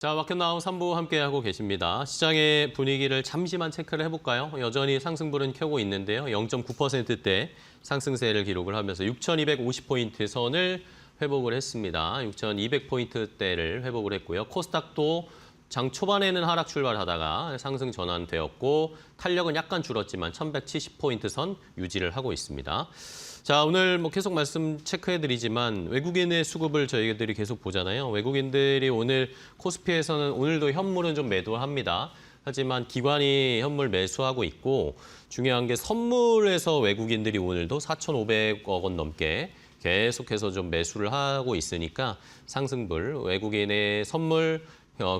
자, 마켓나우 3부 함께하고 계십니다. 시장의 분위기를 잠시만 체크를 해볼까요? 여전히 상승불은 켜고 있는데요. 0.9%대 상승세를 기록을 하면서 6,250포인트 선을 회복을 했습니다. 6,200포인트대를 회복을 했고요. 코스닥도 장 초반에는 하락 출발하다가 상승 전환되었고 탄력은 약간 줄었지만 1,170포인트 선 유지를 하고 있습니다. 자, 오늘 계속 말씀 체크해드리지만 외국인의 수급을 저희들이 계속 보잖아요. 외국인들이 오늘 코스피에서는 오늘도 현물은 좀 매도합니다. 하지만 기관이 현물 매수하고 있고 중요한 게 선물에서 외국인들이 오늘도 4,500억 원 넘게 계속해서 좀 매수를 하고 있으니까 상승불, 외국인의 선물,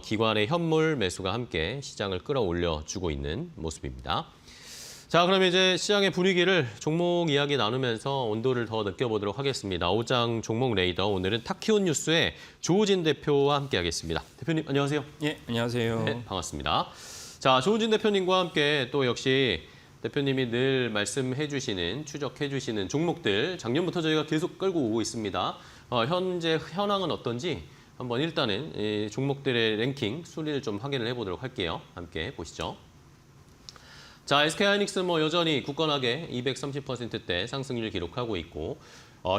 기관의 현물 매수가 함께 시장을 끌어올려주고 있는 모습입니다. 자, 그럼 이제 시장의 분위기를 종목 이야기 나누면서 온도를 더 느껴보도록 하겠습니다. 오장 종목 레이더, 오늘은 타키온 뉴스의 조우진 대표와 함께하겠습니다. 대표님, 안녕하세요. 예, 안녕하세요. 네, 반갑습니다. 자, 조우진 대표님과 함께 또 역시 대표님이 늘 말씀해 주시는, 추적해 주시는 종목들 작년부터 저희가 계속 끌고 오고 있습니다. 현재 현황은 어떤지 한번 일단은 이 종목들의 랭킹 순위를 좀 확인을 해보도록 할게요. 함께 보시죠. 자, SK하이닉스 여전히 굳건하게 230%대 상승률 기록하고 있고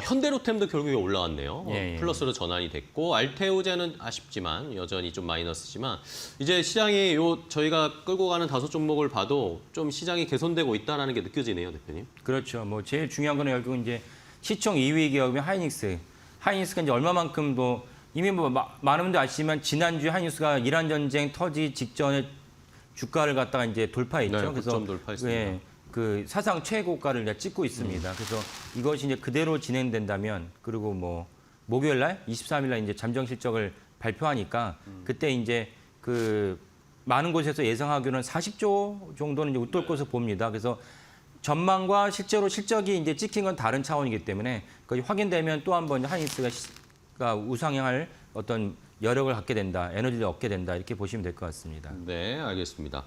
현대로템도 결국에 올라왔네요. 예. 플러스로 전환이 됐고 알테오제는 아쉽지만 여전히 좀 마이너스지만 이제 시장이 저희가 끌고 가는 5종목을 봐도 좀 시장이 개선되고 있다는 게 느껴지네요, 대표님. 그렇죠. 제일 중요한 거는 결국은 이제 시총 2위 기업인 하이닉스. 하이닉스가 이제 얼마만큼 이미 많은 분들 아시지만 지난주에 하이닉스가 이란 전쟁 터지기 직전에 주가를 갖다가 이제 돌파했죠. 네, 그래서 9점 돌파했습니다. 예, 그 사상 최고가를 이제 찍고 있습니다. 그래서 이것이 이제 그대로 진행된다면 그리고 목요일 날 23일 날 이제 잠정 실적을 발표하니까 그때 이제 그 많은 곳에서 예상하기로는 40조 정도는 이제 웃돌 것으로 봅니다. 그래서 전망과 실제로 실적이 이제 찍힌 건 다른 차원이기 때문에 거기 확인되면 또 한 번 하이닉스가 우상향할 어떤 여력을 갖게 된다, 에너지를 얻게 된다 이렇게 보시면 될 것 같습니다. 네, 알겠습니다.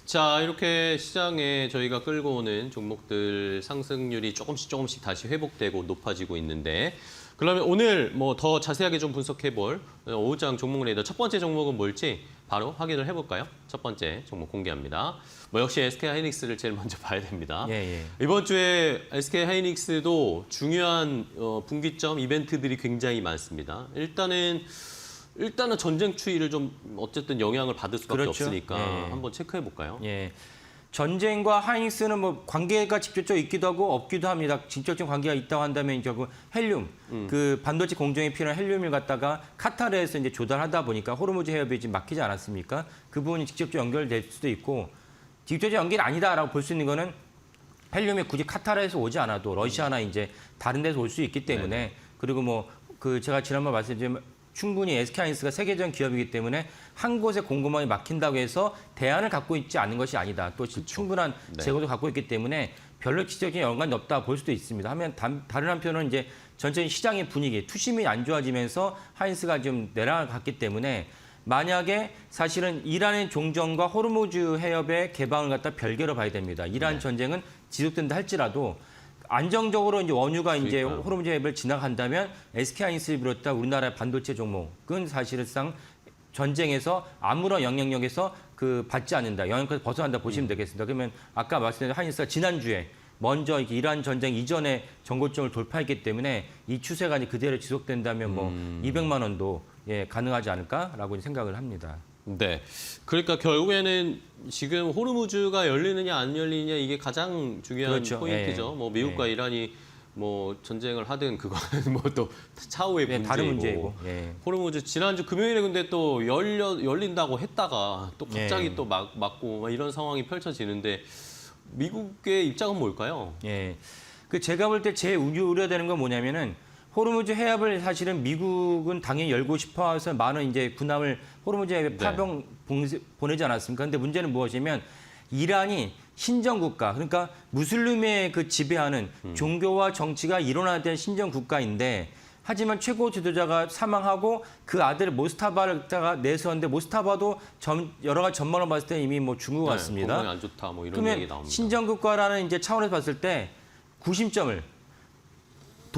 자, 이렇게 시장에 저희가 끌고 오는 종목들 상승률이 조금씩 다시 회복되고 높아지고 있는데 그러면 오늘 더 자세하게 좀 분석해볼 오후장 종목 레이더 첫 번째 종목은 뭘지 바로 확인을 해볼까요? 첫 번째 종목 공개합니다. 역시 SK하이닉스를 제일 먼저 봐야 됩니다. 예. 이번 주에 SK하이닉스도 중요한 분기점 이벤트들이 굉장히 많습니다. 일단은 전쟁 추이를 좀 어쨌든 영향을 받을 수밖에 그렇죠. 없으니까 예. 한번 체크해 볼까요? 예. 전쟁과 하이닉스는 관계가 직접적으로 있기도 하고 없기도 합니다. 직접적 관계가 있다고 한다면 결국 헬륨, 그 반도체 공정에 필요한 헬륨을 갖다가 카타르에서 이제 조달하다 보니까 호르무즈 해협이 지금 막히지 않았습니까? 그 부분이 직접적으로 연결될 수도 있고 직접적 연결이 아니다라고 볼 수 있는 거는 헬륨이 굳이 카타르에서 오지 않아도 러시아나 이제 다른 데서 올 수 있기 때문에 그리고 제가 지난번 말씀드린 충분히 SK하이닉스가 세계적 기업이기 때문에 한 곳에 공급망이 막힌다고 해서 대안을 갖고 있지 않은 것이 아니다. 또 충분한 재고도 갖고 있기 때문에 별로 직접적인 연관이 없다 볼 수도 있습니다. 다른 한편으로는 이제 전체적인 시장의 분위기, 투심이 안 좋아지면서 하이닉스가 좀 내려갈 갔기 때문에 만약에 사실은 이란의 종전과 호르무즈 해협의 개방을 갖다 별개로 봐야 됩니다. 이란 전쟁은 지속된다 할지라도 안정적으로 이제 원유가 이제 호르무즈 해협을 지나간다면 SK하이닉스를 비롯한 우리나라의 반도체 종목은 사실상 전쟁에서 아무런 영향력에서 받지 않는다, 영향력에서 벗어난다 보시면 되겠습니다. 그러면 아까 말씀드린 하이닉스가 지난주에 먼저 이란 전쟁 이전에 전고점을 돌파했기 때문에 이 추세가 이제 그대로 지속된다면 200만 원도 가능하지 않을까라고 생각을 합니다. 네. 그러니까 결국에는 지금 호르무즈가 열리느냐 안 열리느냐 이게 가장 중요한 그렇죠. 포인트죠. 예. 미국과 이란이 전쟁을 하든 그거는 또 차후의 문제이고. 다른 문제이고. 예. 호르무즈 지난주 금요일에 근데 또 열린다고 했다가 또 갑자기 또 막고 이런 상황이 펼쳐지는데 미국의 입장은 뭘까요? 예. 제가 볼 때 제일 우려되는 건 뭐냐면은 호르무즈 해협을 사실은 미국은 당연히 열고 싶어 해서 많은 이제 군함을 호르무즈 해협에 파병 보내지 않았습니까? 근데 문제는 무엇이냐면 이란이 신정 국가, 그러니까 무슬림의 지배하는 종교와 정치가 일원화된 신정 국가인데 하지만 최고 지도자가 사망하고 그 아들 모스타바를 내세웠는데 모스타바도 여러 가지 전망을 봤을 때 이미 죽은 것 같습니다. 건강이 안 좋다 이런 얘기 나옵니다. 신정 국가라는 이제 차원에서 봤을 때 구심점을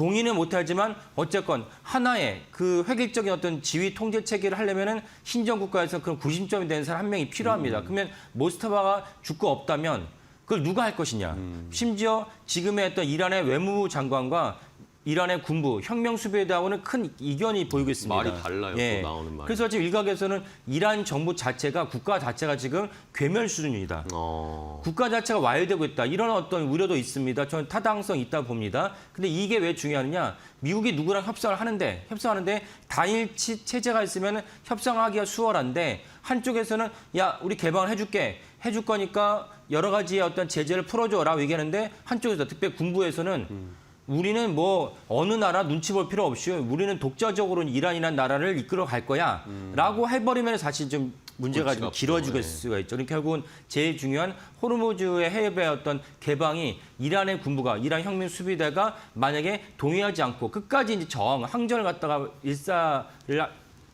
동의는 못하지만 어쨌건 하나의 그 획일적인 어떤 지휘 통제 체계를 하려면은 신정국가에서 그런 구심점이 되는 사람 한 명이 필요합니다. 그러면 모스타바가 죽고 없다면 그걸 누가 할 것이냐. 심지어 지금의 어떤 이란의 외무부 장관과 이란의 군부, 혁명수비대하고는 큰 이견이 보이고 있습니다. 말이 달라요. 또 나오는 말이. 그래서 지금 일각에서는 이란 정부 자체가 국가 자체가 지금 괴멸 수준이다. 국가 자체가 와해되고 있다. 이런 어떤 우려도 있습니다. 저는 타당성이 있다 봅니다. 근데 이게 왜 중요하느냐? 미국이 누구랑 협상하는데 단일 체제가 있으면 협상하기가 수월한데 한쪽에서는 야 우리 개방을 해줄 거니까 여러 가지의 어떤 제재를 풀어줘라고 얘기하는데 한쪽에서 특별히 군부에서는 우리는 뭐 어느 나라 눈치 볼 필요 없이 우리는 독자적으로 이란이라는 나라를 이끌어 갈 거야 라고 해버리면 사실 좀 문제가 좀 길어질 수가 있죠. 그러니까 결국은 제일 중요한 호르무즈의 해협의 어떤 개방이 이란의 군부가 이란 혁명 수비대가 만약에 동의하지 않고 끝까지 이제 항전을 갖다가 일사를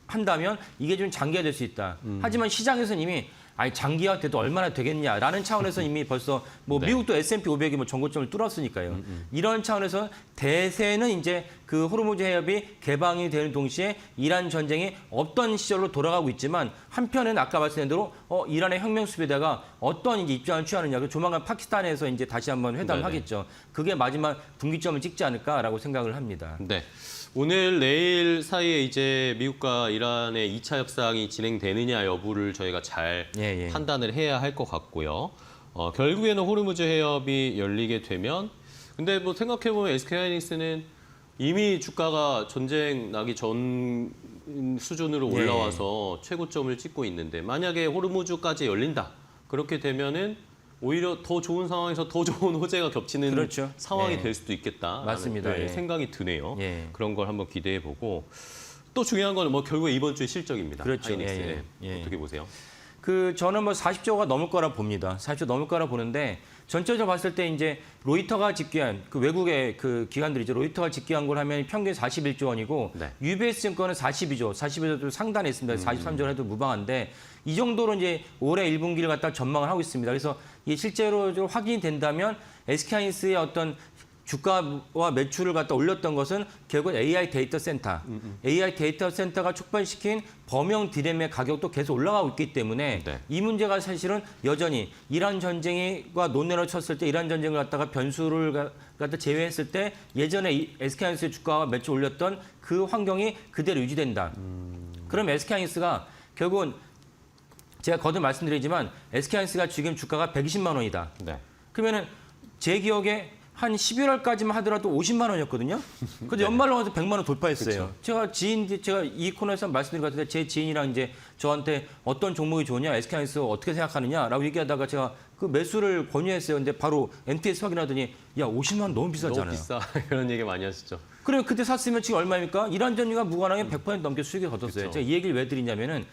한다면 이게 좀 장기화될 수 있다. 하지만 시장에서는 이미 아니 장기화 돼도 얼마나 되겠냐라는 차원에서 이미 벌써 뭐 네. 미국도 S&P 500이 뭐 전고점을 뚫었으니까요. 이런 차원에서 대세는 이제 그 호르무즈 해협이 개방이 되는 동시에 이란 전쟁이 없던 시절로 돌아가고 있지만 한편은 아까 말씀드린 대로 이란의 혁명 수비대가 어떤 이제 입장을 취하느냐. 조만간 파키스탄에서 이제 다시 한번 회담하겠죠. 그게 마지막 분기점을 찍지 않을까라고 생각을 합니다. 네. 오늘 내일 사이에 이제 미국과 이란의 2차 협상이 진행되느냐 여부를 저희가 잘 판단을 해야 할 것 같고요. 결국에는 호르무즈 해협이 열리게 되면 근데 뭐 생각해보면 SK하이닉스는 이미 주가가 전쟁 나기 전 수준으로 올라와서 최고점을 찍고 있는데 만약에 호르무즈까지 열린다. 그렇게 되면은 오히려 더 좋은 상황에서 더 좋은 호재가 겹치는 그렇죠. 상황이 될 수도 있겠다. 맞습니다. 생각이 드네요. 예. 그런 걸 한번 기대해 보고 또 중요한 건 뭐 결국에 이번 주에 실적입니다. 그렇죠. 하이닉스. 예. 어떻게 보세요? 저는 뭐 40조가 넘을 거라 봅니다. 40조 넘을 거라 보는데 전체적으로 봤을 때 이제 로이터가 집계한 그 외국의 그 기관들이죠. 로이터가 집계한 걸 하면 평균 41조 원이고 UBS 증권은 42조도 상단했습니다. 43조 해도 무방한데 이 정도로 이제 올해 1분기를 갖다 전망을 하고 있습니다. 그래서 이게 실제로 좀 확인이 된다면 SK하이닉스의 어떤 주가와 매출을 갖다 올렸던 것은 결국 AI 데이터 센터. AI 데이터 센터가 촉발시킨 범용 디램의 가격도 계속 올라가고 있기 때문에 이 문제가 사실은 여전히 이란 전쟁과 논란을 쳤을 때 이란 전쟁을 갖다가 변수를 갖다 제외했을 때 예전에 SK하이닉스의 주가와 매출 올렸던 그 환경이 그대로 유지된다. 그럼 SK하이닉스가 결국은 제가 거듭 말씀드리지만 SK하이닉스가 지금 주가가 120만 원이다. 그러면은 제 기억에 한 11월까지만 하더라도 50만 원이었거든요. 근데 연말로 가서 100만 원 돌파했어요. 제가 이 코너에서 말씀드린 것 같은데 제 지인이랑 이제 저한테 어떤 종목이 좋으냐, SK하이닉스 어떻게 생각하느냐라고 얘기하다가 제가 그 매수를 권유했어요. 근데 바로 MTS 확인하더니 야 50만 원 너무 비싸잖아요. 너무 비싸. 이런 얘기 많이 하시죠. 그래 그때 샀으면 지금 얼마입니까? 이란 전쟁과 무관하게 100% 넘게 수익을 거뒀어요. 제가 이 얘기를 왜 드리냐면은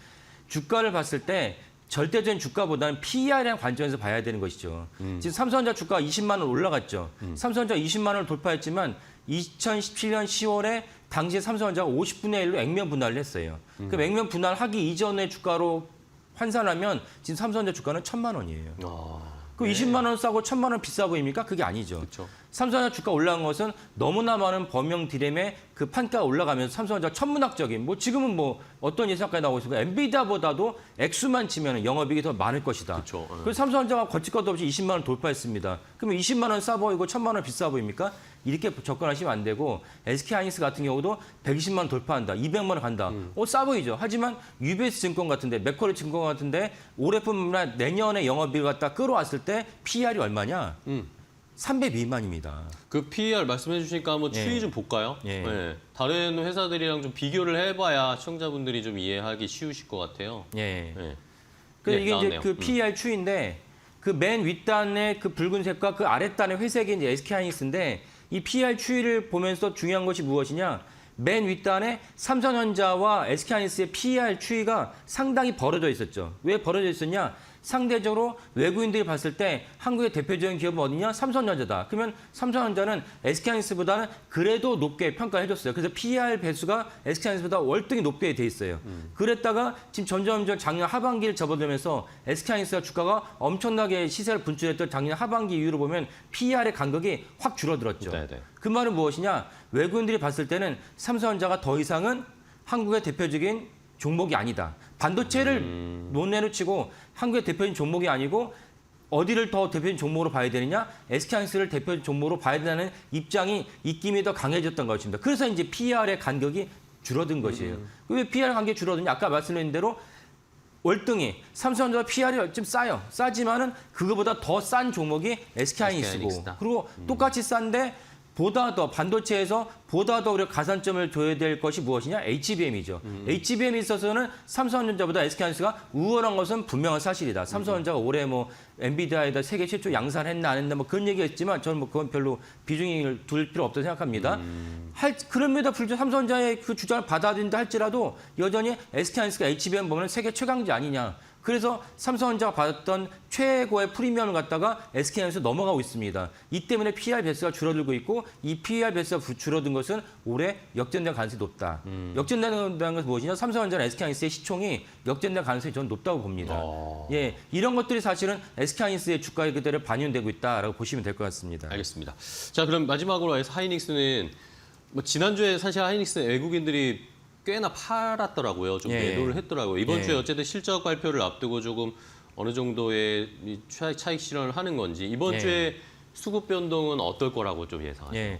주가를 봤을 때 절대적인 주가보다는 PER이라는 관점에서 봐야 되는 것이죠. 지금 삼성전자 주가가 20만 원 올라갔죠. 삼성전자 20만 원을 돌파했지만 2017년 10월에 당시에 삼성전자가 50분의 1로 액면 분할을 했어요. 그럼 액면 분할하기 이전의 주가로 환산하면 지금 삼성전자 주가는 1,000만 원이에요. 그 20만 원 싸고 1,000만 원 비싸 보입니까? 그게 아니죠. 그쵸. 삼성전자 주가 올라간 것은 너무나 많은 범용 디램의 그 판가가 올라가면서 삼성전자 천문학적인 뭐 지금은 뭐 어떤 예상까지 나오고 있습니까? 엔비디아보다도 액수만 치면 영업이익이 더 많을 것이다. 그쵸. 그래서 삼성전자가 거칠 것도 없이 20만 원 돌파했습니다. 그러면 20만 원 싸 보이고 1,000만 원 비싸 보입니까? 이렇게 접근하시면 안 되고 SK하이닉스 같은 경우도 120만 원 돌파한다. 200만 원 간다. 싸 보이죠. 하지만 UBS 증권 같은데 맥쿼리 증권 같은데 올해뿐만 아니라 내년에 영업이익을 갖다 끌어왔을 때 PER이 얼마냐? 300 미만입니다. 그 PER 말씀해 주시니까 한번 추이 좀 볼까요? 다른 회사들이랑 좀 비교를 해봐야 시청자분들이 좀 이해하기 쉬우실 것 같아요. 그래서 이게 나왔네요. 이제 그 PER 추이인데 그 맨 윗단의 그 붉은색과 그 아랫단의 회색이 이제 SK하이닉스인데 이 PER 추이를 보면서 중요한 것이 무엇이냐? 맨 윗단에 삼성전자와 SK하이닉스의 PER 추이가 상당히 벌어져 있었죠. 왜 벌어져 있었냐? 상대적으로 외국인들이 봤을 때 한국의 대표적인 기업은 어디냐? 삼성전자다. 그러면 삼성전자는 SK하이닉스보다는 그래도 높게 평가해줬어요. 그래서 PER 배수가 SK하이닉스보다 월등히 높게 돼 있어요. 그랬다가 지금 점점 작년 하반기를 접어들면서 SK하이닉스가 주가가 엄청나게 시세를 분출했던 작년 하반기 이후로 보면 PER의 간격이 확 줄어들었죠. 네네. 그 말은 무엇이냐? 외국인들이 봤을 때는 삼성전자가 더 이상은 한국의 대표적인 종목이 아니다. 반도체를 논외로 치고 한국의 대표적인 종목이 아니고 어디를 더 대표적인 종목으로 봐야 되느냐? SK하이닉스를 대표적인 종목으로 봐야 된다는 입장이 입김이 더 강해졌던 것입니다. 그래서 이제 PER의 간격이 줄어든 것이에요. 왜 PER 간격이 줄어드냐? 아까 말씀드린 대로 월등히 삼성전자 PER이 좀 싸요. 싸지만은 그거보다 더 싼 종목이 SK하이닉스고 SK하이닉스다. 그리고 똑같이 싼데 보다 더 반도체에서 보다 더 우리가 가산점을 둬야 될 것이 무엇이냐? HBM이죠. HBM에 있어서는 삼성전자보다 SK하이닉스가 우월한 것은 분명한 사실이다. 삼성전자가 올해 뭐 엔비디아에다 세계 최초 양산했나 안 했나 뭐 그런 얘기했지만 저는 뭐 그건 별로 비중을 둘 필요 없다고 생각합니다. 그럼에도 불구하고 삼성전자의 그 주장을 받아들인다 할지라도 여전히 SK하이닉스가 HBM 보면 세계 최강자 아니냐. 그래서 삼성전자가 받았던 최고의 프리미엄을 갖다가 SK하이닉스 넘어가고 있습니다. 이 때문에 PER 배수가 줄어들고 있고 이 PER 배수가 줄어든 것은 올해 역전될 가능성이 높다. 역전되는 것은 무엇이냐? 삼성전자나 SK하이닉스의 시총이 역전될 가능성이 저는 높다고 봅니다. 예, 이런 것들이 사실은 SK하이닉스의 주가에 그대로 반영되고 있다라고 보시면 될 것 같습니다. 알겠습니다. 자, 그럼 마지막으로 해서 하이닉스는 뭐 지난주에 사실 하이닉스 외국인들이 꽤나 팔았더라고요. 좀 예. 매도를 했더라고요. 이번 예. 주에 어쨌든 실적 발표를 앞두고 조금 어느 정도의 이 차익 실현을 하는 건지 이번 예. 주에 수급 변동은 어떨 거라고 좀 예상하세요? 예.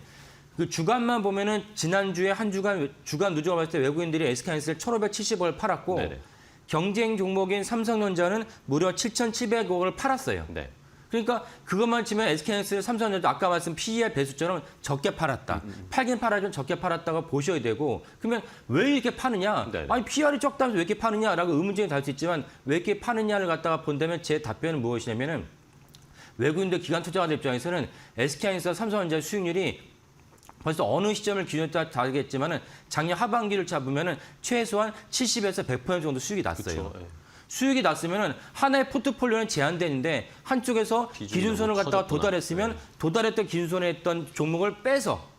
그 주간만 보면은 지난주에 한 주간 누적을 봤을 때 외국인들이 SK하이닉스를 1,570억을 팔았고 네네. 경쟁 종목인 삼성전자는 무려 7,700억을 팔았어요. 네. 그러니까 그것만 치면 SK하이닉스, 삼성전자 아까 말씀 PER 배수처럼 적게 팔았다. 팔긴 팔아좀 적게 팔았다고 보셔야 되고 그러면 왜 이렇게 파느냐? 네네. 아니 PER이 적다면서 왜 이렇게 파느냐라고 의문점이 달 수 있지만 왜 이렇게 파느냐를 갖다가 본다면 제 답변은 무엇이냐면은 외국인들 기관 투자자들 입장에서는 SK하이닉스와 삼성전자의 수익률이 벌써 어느 시점을 기준에 따라 다르겠지만은 작년 하반기를 잡으면은 최소한 70에서 100% 정도 수익이 났어요. 그렇죠. 예. 수익이 났으면 하나의 포트폴리오는 제한되는데 한쪽에서 기준선을 너무 갖다가 커졌구나. 도달했으면 네. 도달했던 기준선에 있던 종목을 빼서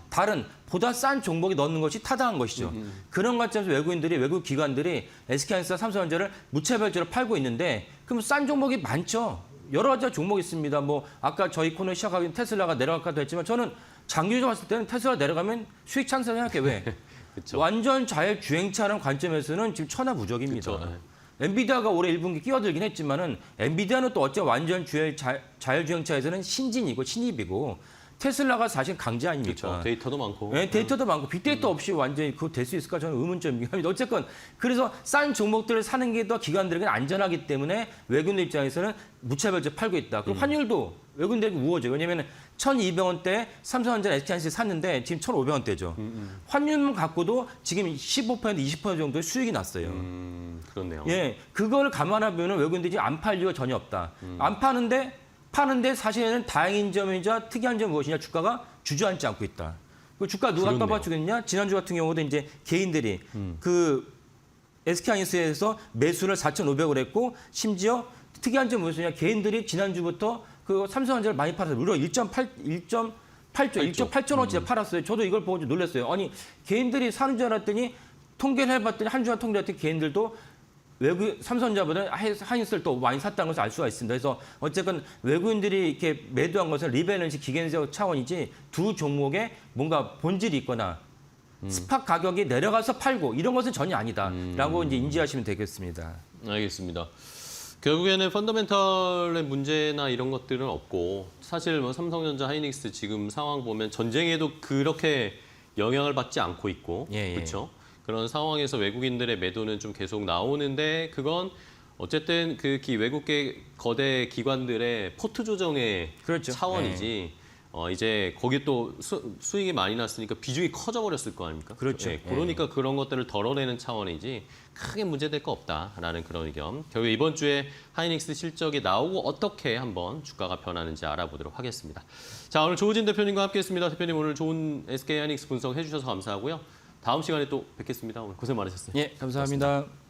다른 보다 싼 종목에 넣는 것이 타당한 것이죠. 그런 관점에서 외국 기관들이 SK하이닉스와 삼성전자를 무차별적으로 팔고 있는데 그럼 싼 종목이 많죠. 여러 가지 종목이 있습니다. 뭐 아까 저희 코너 시작하기 전에 테슬라가 내려갈까도 했지만 저는 장기적으로 봤을 때는 테슬라 내려가면 수익 창출 생각해. 왜? 그쵸. 완전 자율주행차라는 관점에서는 지금 천하무적입니다. 그쵸, 네. 엔비디아가 올해 1분기 끼어들긴 했지만은 엔비디아는 또 어째 완전 자율주행차에서는 신진이고 신입이고 테슬라가 사실 강자 아닙니까? 그렇죠. 데이터도 많고. 네, 데이터도 많고 빅데이터 없이 완전히 그거 될 수 있을까 저는 의문점이긴 합니다. 어쨌건 그래서 싼 종목들을 사는 게 더 기관들에게는 안전하기 때문에 외국인들 입장에서는 무차별적으로 팔고 있다. 그리고 환율도 외국인들에게 우호죠. 왜냐하면 1,200원대 삼성전자 SK하이닉스 샀는데 지금 1,500원대죠. 환율만 갖고도 지금 15% 20% 정도의 수익이 났어요. 그렇네요. 예, 그걸 감안하면 외국인들이 안 팔 이유가 전혀 없다. 안 파는데 사실은 다행인 점이자 특이한 점이 무엇이냐? 주가가 주저앉지 않고 있다. 그 주가 누가 그렇네요. 떠받치겠냐? 지난주 같은 경우도 이제 개인들이 그 SK하이닉스에서 매수를 4,500을 했고 심지어 특이한 점이 무엇이냐? 개인들이 지난주부터 그 삼성전자를 많이 팔아서 무려 1.8조, 1.8천원짜리 팔았어요. 저도 이걸 보고 좀 놀랐어요. 아니 개인들이 사는 줄 알았더니 통계를 해봤더니 한 주간 통계했더니 개인들도 삼성전자보다 하이닉스를 또 많이 샀다는 것을 알 수가 있습니다. 그래서 어쨌든 외국인들이 이렇게 매도한 것은 리밸런스 기계적 차원이지 두 종목에 뭔가 본질이 있거나 스팟 가격이 내려가서 팔고 이런 것은 전혀 아니다라고 이제 인지하시면 되겠습니다. 알겠습니다. 결국에는 펀더멘털의 문제나 이런 것들은 없고 사실 뭐 삼성전자, 하이닉스 지금 상황 보면 전쟁에도 그렇게 영향을 받지 않고 있고 예, 예. 그렇죠. 그런 상황에서 외국인들의 매도는 좀 계속 나오는데 그건 어쨌든 그 외국계 거대 기관들의 포트 조정의 그렇죠. 차원이지 이제 거기 또 수익이 많이 났으니까 비중이 커져 버렸을 거 아닙니까? 그렇죠. 예, 그러니까 그런 것들을 덜어내는 차원이지 크게 문제될 거 없다라는 그런 의견. 결국 이번 주에 하이닉스 실적이 나오고 어떻게 한번 주가가 변하는지 알아보도록 하겠습니다. 자, 오늘 조우진 대표님과 함께했습니다. 대표님 오늘 좋은 SK 하이닉스 분석 해주셔서 감사하고요. 다음 시간에 또 뵙겠습니다. 오늘 고생 많으셨어요. 예, 감사합니다. 고맙습니다.